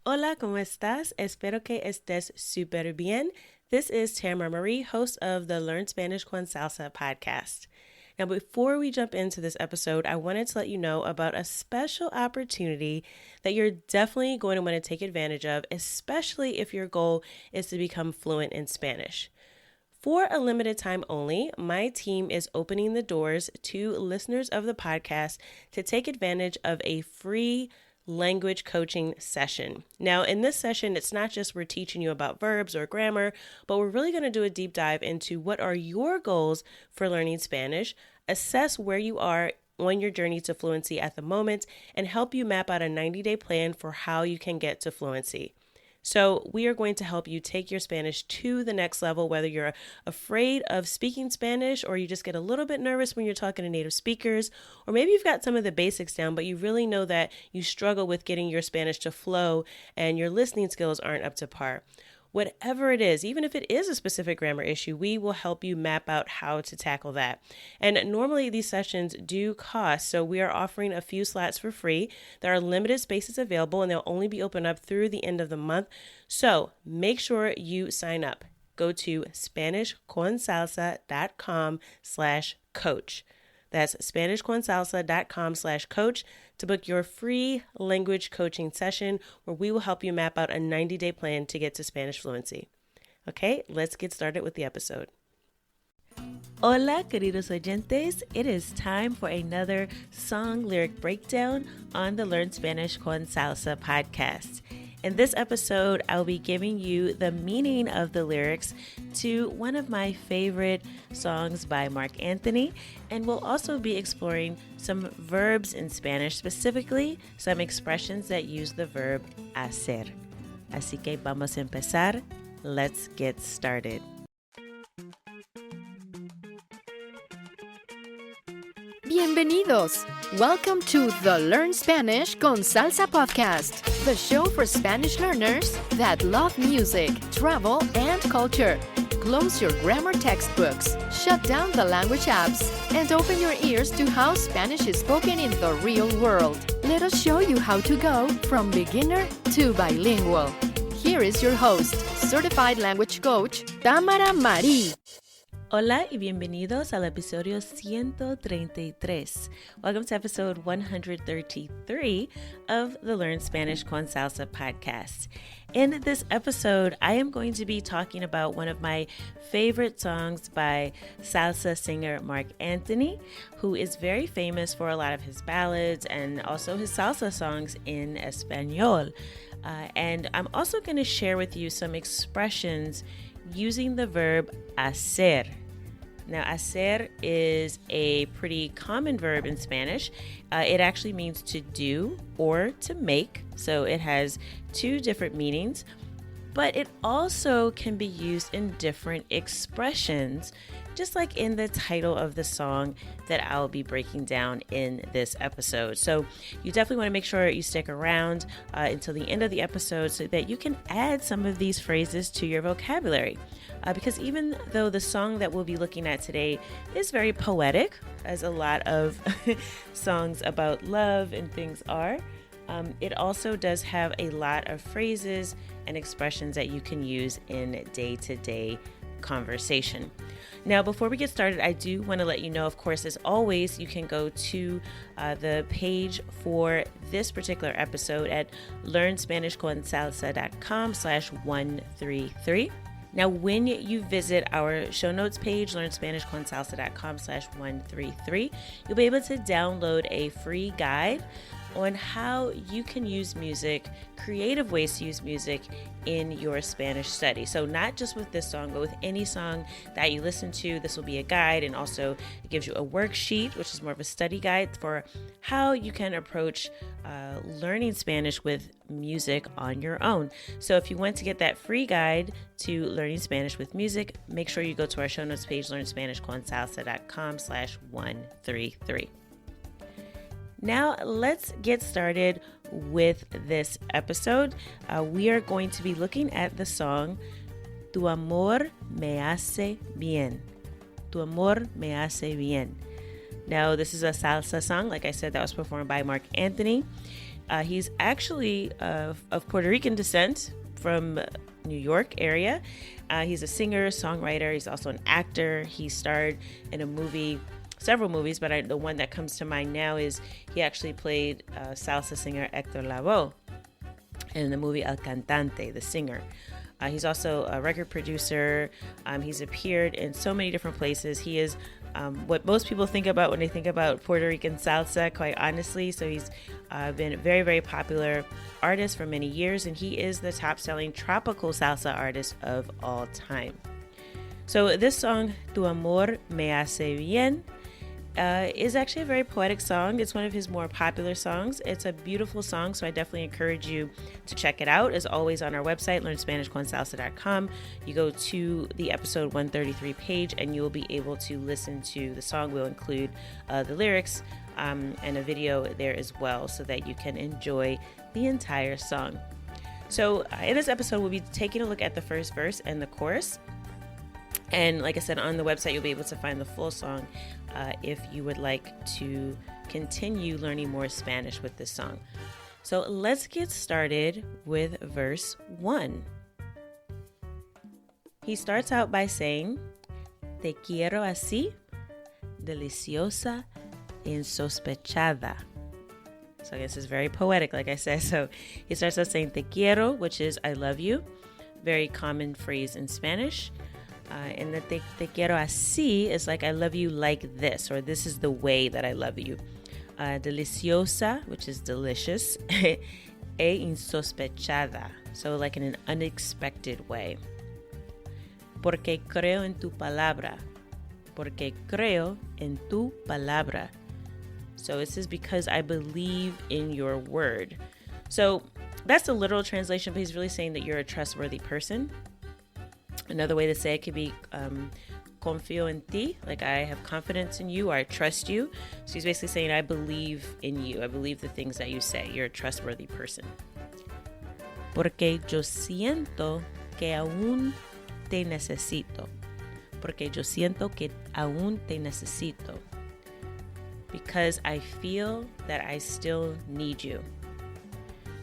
Hola, ¿cómo estás? Espero que estés súper bien. This is Tamara Marie, host of the Learn Spanish con Salsa podcast. Now, before we jump into this episode, I wanted to let you know about a special opportunity that you're definitely going to want to take advantage of, especially if your goal is to become fluent in Spanish. For a limited time only, my team is opening the doors to listeners of the podcast to take advantage of a free language coaching session. Now, in this session, it's not just we're teaching you about verbs or grammar, but we're really going to do a deep dive into what are your goals for learning Spanish, assess where you are on your journey to fluency at the moment, and help you map out a 90-day plan for how you can get to fluency. So we are going to help you take your Spanish to the next level, whether you're afraid of speaking Spanish or you just get a little bit nervous when you're talking to native speakers, or maybe you've got some of the basics down, but you really know that you struggle with getting your Spanish to flow and your listening skills aren't up to par. Whatever it is, even if it is a specific grammar issue, we will help you map out how to tackle that. And normally these sessions do cost, so we are offering a few slots for free. There are limited spaces available and they'll only be open up through the end of the month. So make sure you sign up. Go to SpanishConSalsa.com/coach. That's SpanishConSalsa.com/coach to book your free language coaching session where we will help you map out a 90-day plan to get to Spanish fluency. Okay, let's get started with the episode. Hola, queridos oyentes. It is time for another song lyric breakdown on the Learn Spanish con Salsa podcast. In this episode, I'll be giving you the meaning of the lyrics to one of my favorite songs by Marc Anthony, and we'll also be exploring some verbs in Spanish, specifically some expressions that use the verb hacer. Así que vamos a empezar. Let's get started. Bienvenidos! Welcome to the Learn Spanish con Salsa podcast, the show for Spanish learners that love music, travel, and culture. Close your grammar textbooks, shut down the language apps, and open your ears to how Spanish is spoken in the real world. Let us show you how to go from beginner to bilingual. Here is your host, certified language coach, Tamara Marie. Hola y bienvenidos al episodio 133. Welcome to episode 133 of the Learn Spanish con Salsa podcast. In this episode, I am going to be talking about one of my favorite songs by salsa singer Marc Anthony, who is very famous for a lot of his ballads and also his salsa songs in Espanol. And I'm also going to share with you some expressions using the verb hacer. Now, hacer is a pretty common verb in Spanish. It actually means to do or to make. So it has two different meanings, but it also can be used in different expressions, just like in the title of the song that I'll be breaking down in this episode. So you definitely want to make sure you stick around until the end of the episode so that you can add some of these phrases to your vocabulary. Because even though the song that we'll be looking at today is very poetic, as a lot of songs about love and things are, it also does have a lot of phrases and expressions that you can use in day-to-day conversation. Now, before we get started, I do want to let you know, of course, as always, you can go to the page for this particular episode at learnspanishconsalsa.com/133. Now, when you visit our show notes page, learnspanishconsalsa.com/133, you'll be able to download a free guide on how you can use music, creative ways to use music in your Spanish study. So not just with this song, but with any song that you listen to, this will be a guide, and also it gives you a worksheet, which is more of a study guide for how you can approach learning Spanish with music on your own. So if you want to get that free guide to learning Spanish with music, make sure you go to our show notes page, learnspanishconsalsa.com/133. Now, let's get started with this episode. We are going to be looking at the song Tu amor me hace bien. Tu amor me hace bien. Now, this is a salsa song, like I said, that was performed by Marc Anthony. He's actually of Puerto Rican descent from New York area. He's a singer, songwriter. He's also an actor. He starred in several movies, but the one that comes to mind now is he actually played salsa singer Hector Lavoe in the movie El Cantante, the singer. He's also a record producer. He's appeared in so many different places. He is what most people think about when they think about Puerto Rican salsa, quite honestly. So he's been a very, very popular artist for many years, and he is the top-selling tropical salsa artist of all time. So this song, Tu amor me hace bien, is actually a very poetic song. It's one of his more popular songs. It's a beautiful song, so I definitely encourage you to check it out. As always, on our website, learnspanishconsalsa.com, you go to the episode 133 page and you'll be able to listen to the song. We'll include the lyrics and a video there as well so that you can enjoy the entire song. So in this episode, we'll be taking a look at the first verse and the chorus. And like I said, on the website, you'll be able to find the full song if you would like to continue learning more Spanish with this song. So let's get started with verse 1. He starts out by saying, Te quiero así, deliciosa, insospechada. So I guess it's very poetic, like I said. So he starts out saying te quiero, which is I love you. Very common phrase in Spanish. And the te quiero así is like I love you like this, or this is the way that I love you. Deliciosa, which is delicious. E insospechada, so like in an unexpected way. Porque creo en tu palabra. Porque creo en tu palabra. So this is because I believe in your word. So that's the literal translation, but he's really saying that you're a trustworthy person. Another way to say it could be confío en ti, like I have confidence in you or I trust you. So he's basically saying I believe in you. I believe the things that you say. You're a trustworthy person. Porque yo siento que aún te necesito. Porque yo siento que aún te necesito. Because I feel that I still need you.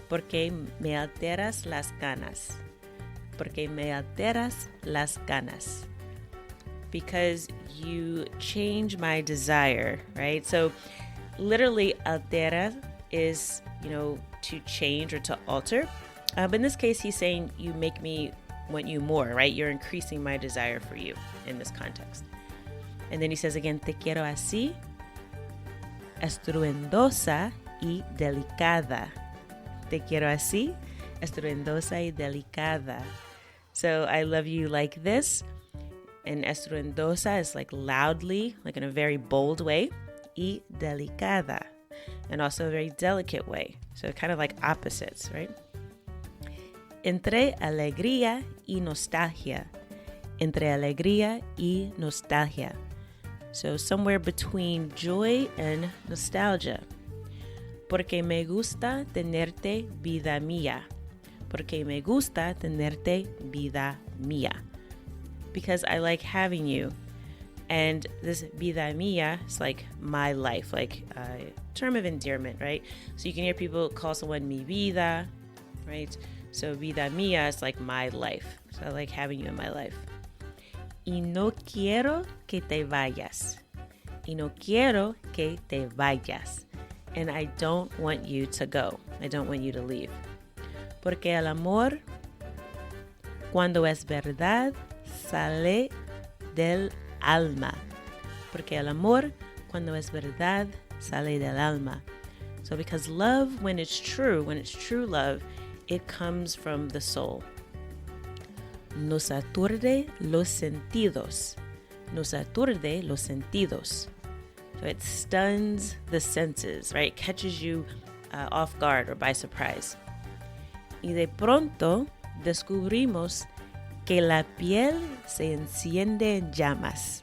Porque me alteras las ganas. Porque me alteras las ganas. Because you change my desire, right? So literally altera is, to change or to alter. But in this case, he's saying you make me want you more, right? You're increasing my desire for you in this context. And then he says again, te quiero así, estruendosa y delicada. Te quiero así, estruendosa y delicada. So I love you like this. And estruendosa is like loudly, like in a very bold way. Y delicada, and also a very delicate way. So kind of like opposites, right? Entre alegría y nostalgia. Entre alegría y nostalgia. So somewhere between joy and nostalgia. Porque me gusta tenerte vida mía. Porque me gusta tenerte vida mía. Because I like having you. And this vida mía is like my life, like a term of endearment, right? So you can hear people call someone mi vida, right? So vida mía is like my life. So I like having you in my life. Y no quiero que te vayas. Y no quiero que te vayas. And I don't want you to go. I don't want you to leave. Porque el amor, cuando es verdad, sale del alma. Porque el amor, cuando es verdad, sale del alma. So because love, when it's true love, it comes from the soul. Nos aturde los sentidos. Nos aturde los sentidos. So it stuns the senses, right? It catches you off guard or by surprise. Y de pronto descubrimos que la piel se enciende en llamas.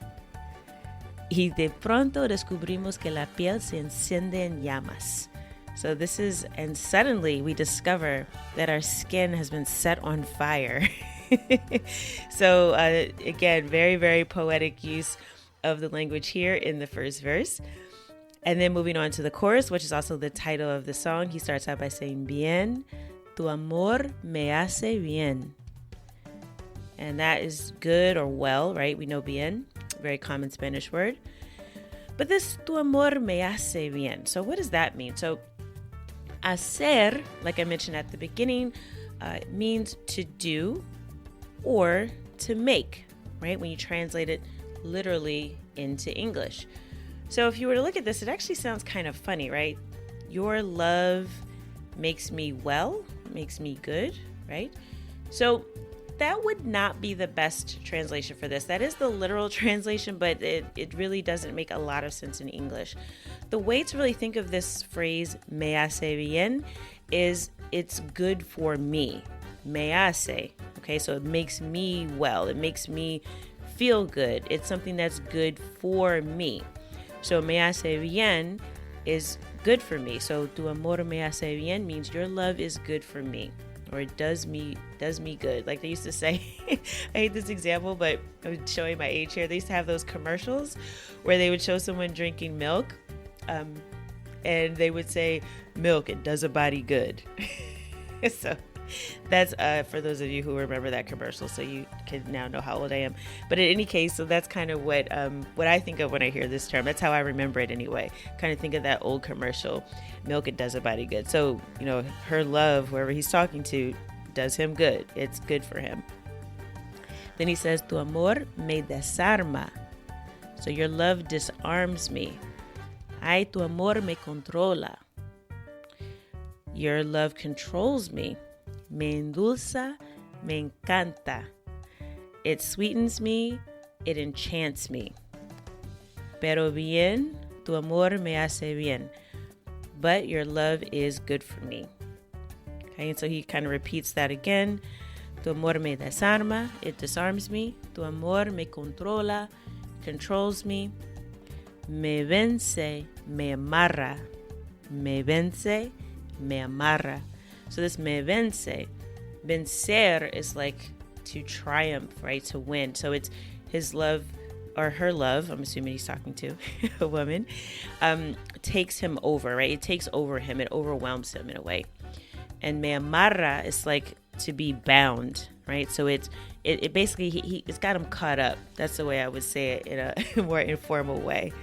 Y de pronto descubrimos que la piel se enciende en llamas. So this is, and suddenly we discover that our skin has been set on fire. So again, very, very poetic use of the language here in the first verse. And then moving on to the chorus, which is also the title of the song, he starts out by saying, Bien, tu amor me hace bien. And that is good or well, right? We know bien, very common Spanish word. But this tu amor me hace bien. So what does that mean? So hacer, like I mentioned at the beginning, means to do or to make, right? When you translate it literally into English. So if you were to look at this, it actually sounds kind of funny, right? Your love makes me well, makes me good, right? So that would not be the best translation for this. That is the literal translation, but it really doesn't make a lot of sense in English. The way to really think of this phrase, me hace bien, is it's good for me. Me hace, okay? So it makes me well. It makes me feel good. It's something that's good for me. So me hace bien is good for me. So tu amor me hace bien means your love is good for me, or it does me good. Like they used to say, I hate this example, but I'm showing my age here. They used to have those commercials where they would show someone drinking milk, and they would say, milk, it does a body good. So that's for those of you who remember that commercial, so you can now know how old I am. But in any case, so that's kind of what I think of when I hear this term. That's how I remember it anyway. Kind of think of that old commercial, milk, it does a body good. So, her love, whoever he's talking to, does him good. It's good for him. Then he says, tu amor me desarma. So your love disarms me. Ay, tu amor me controla. Your love controls me. Me endulza, me encanta. It sweetens me, it enchants me. Pero bien, tu amor me hace bien. But your love is good for me. Okay, and so he kind of repeats that again. Tu amor me desarma, it disarms me. Tu amor me controla, controls me. Me vence, me amarra. Me vence, me amarra. So this me vence, vencer is like to triumph, right? To win. So it's his love or her love, I'm assuming he's talking to a woman, takes him over, right? It takes over him. It overwhelms him in a way. And me amarra is like to be bound, right? So it basically, it's got him caught up. That's the way I would say it in a more informal way.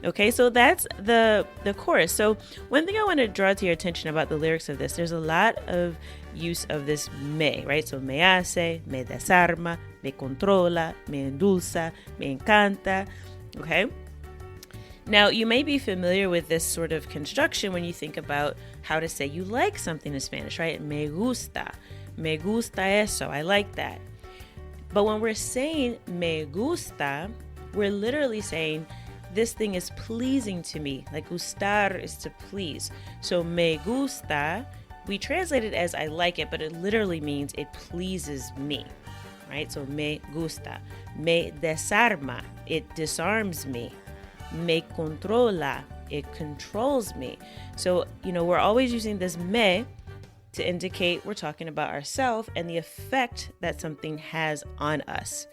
Okay, so that's the chorus. So one thing I want to draw to your attention about the lyrics of this, there's a lot of use of this me, right? So me hace, me desarma, me controla, me endulza, me encanta, okay? Now, you may be familiar with this sort of construction when you think about how to say you like something in Spanish, right? Me gusta eso, I like that. But when we're saying me gusta, we're literally saying this thing is pleasing to me. Like gustar is to please. So me gusta, we translate it as I like it, but it literally means it pleases me, right? So me gusta. Me desarma, it disarms me. Me controla, it controls me. So, we're always using this me to indicate we're talking about ourselves and the effect that something has on us.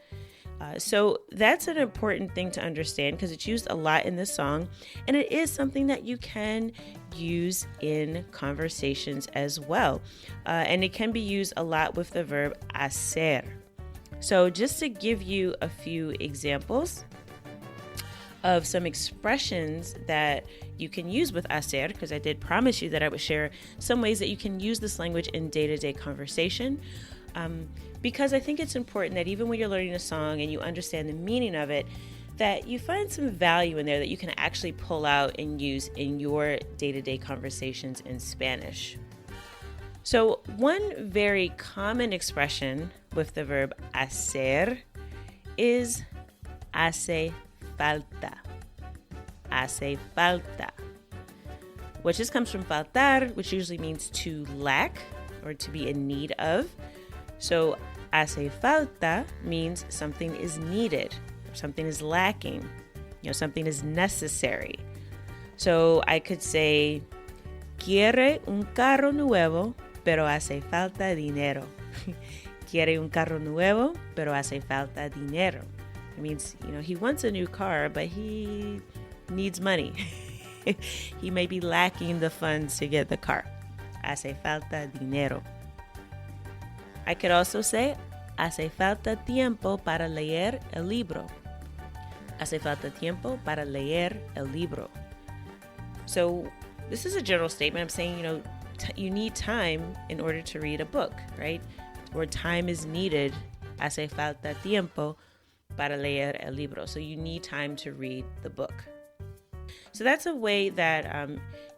So that's an important thing to understand because it's used a lot in this song, and it is something that you can use in conversations as well. And it can be used a lot with the verb hacer. So just to give you a few examples of some expressions that you can use with hacer, because I did promise you that I would share some ways that you can use this language in day-to-day conversation. Because I think it's important that even when you're learning a song and you understand the meaning of it, that you find some value in there that you can actually pull out and use in your day-to-day conversations in Spanish. So one very common expression with the verb hacer is hace falta. Hace falta. Which just comes from faltar, which usually means to lack or to be in need of. So hace falta means something is needed, or something is lacking, something is necessary. So I could say, quiere un carro nuevo, pero hace falta dinero. Quiere un carro nuevo, pero hace falta dinero. It means, he wants a new car, but he needs money. He may be lacking the funds to get the car. Hace falta dinero. I could also say, hace falta tiempo para leer el libro. Hace falta tiempo para leer el libro. So this is a general statement. I'm saying, you need time in order to read a book, right? Or time is needed. Hace falta tiempo para leer el libro. So you need time to read the book. So that's a way that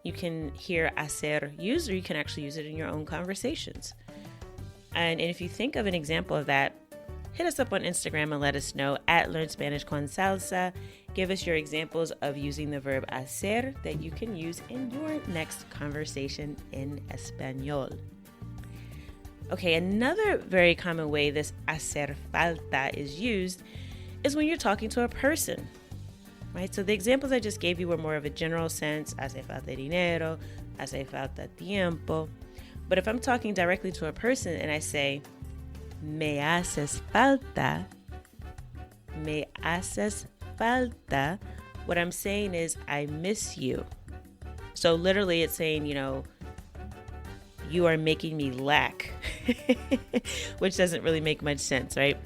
you can hear hacer used, or you can actually use it in your own conversations. And if you think of an example of that, hit us up on Instagram and let us know at Learn Spanish con Salsa. Give us your examples of using the verb hacer that you can use in your next conversation in Espanol. Okay, another very common way this hacer falta is used is when you're talking to a person, right? So the examples I just gave you were more of a general sense, hace falta dinero, hace falta tiempo. But if I'm talking directly to a person and I say, me haces falta, what I'm saying is I miss you. So literally it's saying, you are making me lack, which doesn't really make much sense, right?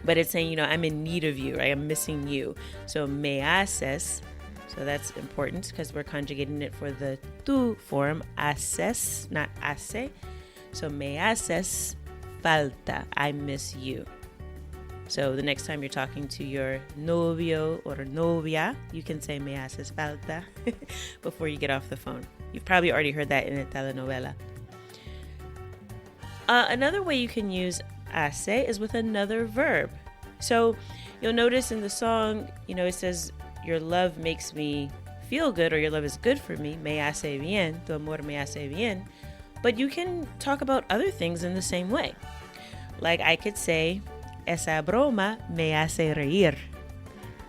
But it's saying, I'm in need of you, right? I'm missing you. So me haces, so that's important because we're conjugating it for the tú form, haces, not hace. So me haces falta, I miss you. So the next time you're talking to your novio or novia, you can say me haces falta before you get off the phone. You've probably already heard that in a telenovela. Another way you can use hace is with another verb. So you'll notice in the song, it says, your love makes me feel good, or your love is good for me. Me hace bien, tu amor me hace bien. But you can talk about other things in the same way. Like I could say, esa broma me hace reír.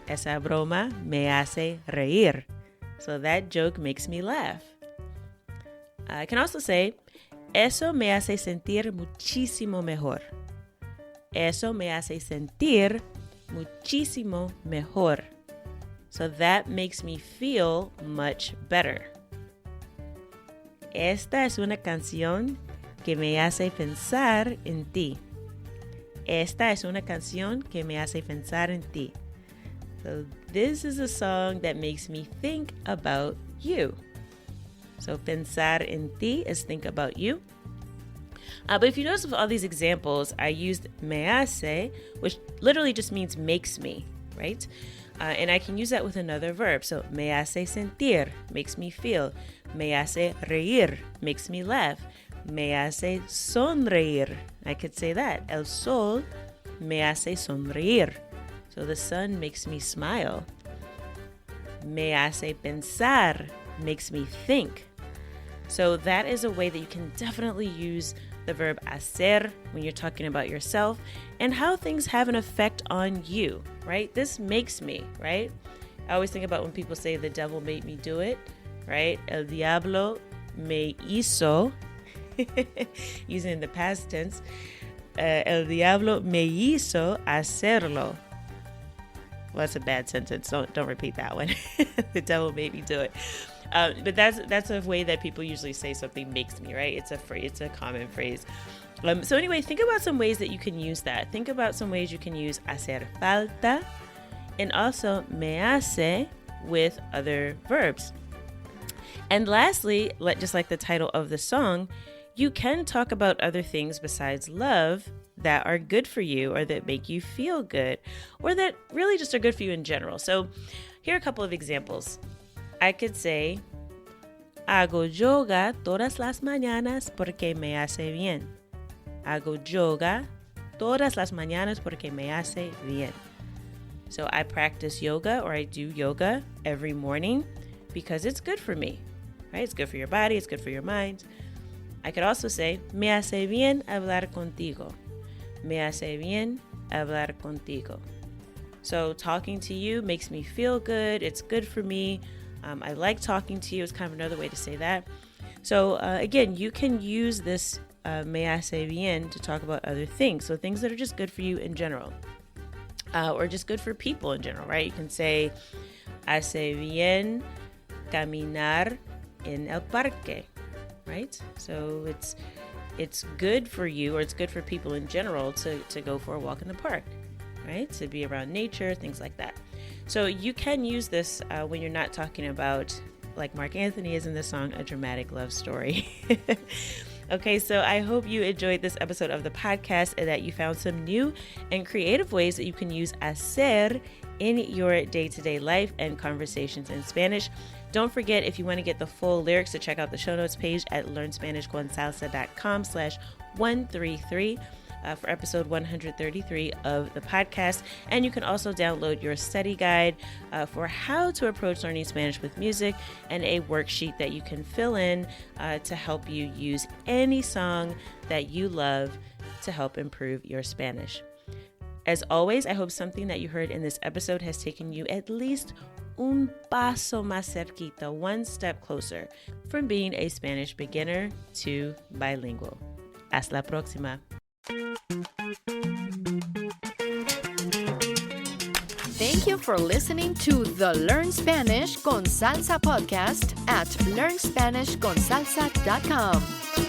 Esa broma me hace reír. So that joke makes me laugh. I can also say, eso me hace sentir muchísimo mejor. Eso me hace sentir muchísimo mejor. So that makes me feel much better. Esta es una canción que me hace pensar en ti. Esta es una canción que me hace pensar en ti. So this is a song that makes me think about you. So pensar en ti is think about you. But if you notice with all these examples, I used me hace, which literally just means makes me, right? And I can use that with another verb. So me hace sentir, makes me feel. Me hace reír, makes me laugh. Me hace sonreír. I could say that. El sol me hace sonreír. So the sun makes me smile. Me hace pensar, makes me think. So that is a way that you can definitely use the verb hacer when you're talking about yourself and how things have an effect on you, right? This makes me, right? I always think about when people say the devil made me do it, right? El diablo me hizo, using the past tense. El diablo me hizo hacerlo. Well, that's a bad sentence. Don't repeat that one. The devil made me do it. But that's a way that people usually say something makes me, right? It's a common phrase. So anyway, think about some ways that you can use that. Think about some ways you can use hacer falta and also me hace with other verbs. And lastly, just like the title of the song, you can talk about other things besides love that are good for you or that make you feel good or that really just are good for you in general. So here are a couple of examples. I could say, hago yoga todas las mañanas porque me hace bien. Hago yoga todas las mañanas porque me hace bien. So I practice yoga or I do yoga every morning because it's good for me, right? It's good for your body, it's good for your mind. I could also say, me hace bien hablar contigo. Me hace bien hablar contigo. So talking to you makes me feel good. It's good for me. I like talking to you. It's kind of another way to say that. So again, you can use this me hace bien to talk about other things. So things that are just good for you in general. Or just good for people in general, right? You can say, hace bien caminar en el parque, right? So it's good for you, or it's good for people in general to go for a walk in the park, right? To be around nature, things like that. So you can use this when you're not talking about, like Marc Anthony is in the song, a dramatic love story. Okay, so I hope you enjoyed this episode of the podcast and that you found some new and creative ways that you can use hacer in your day-to-day life and conversations in Spanish. Don't forget, if you want to get the full lyrics, to check out the show notes page at learnspanishconsalsa.com/133 for episode 133 of the podcast. And you can also download your study guide for how to approach learning Spanish with music, and a worksheet that you can fill in to help you use any song that you love to help improve your Spanish. As always, I hope something that you heard in this episode has taken you at least un paso más cerquita, one step closer from being a Spanish beginner to bilingual. Hasta la próxima. Thank you for listening to the Learn Spanish con Salsa podcast at learnspanishconsalsa.com.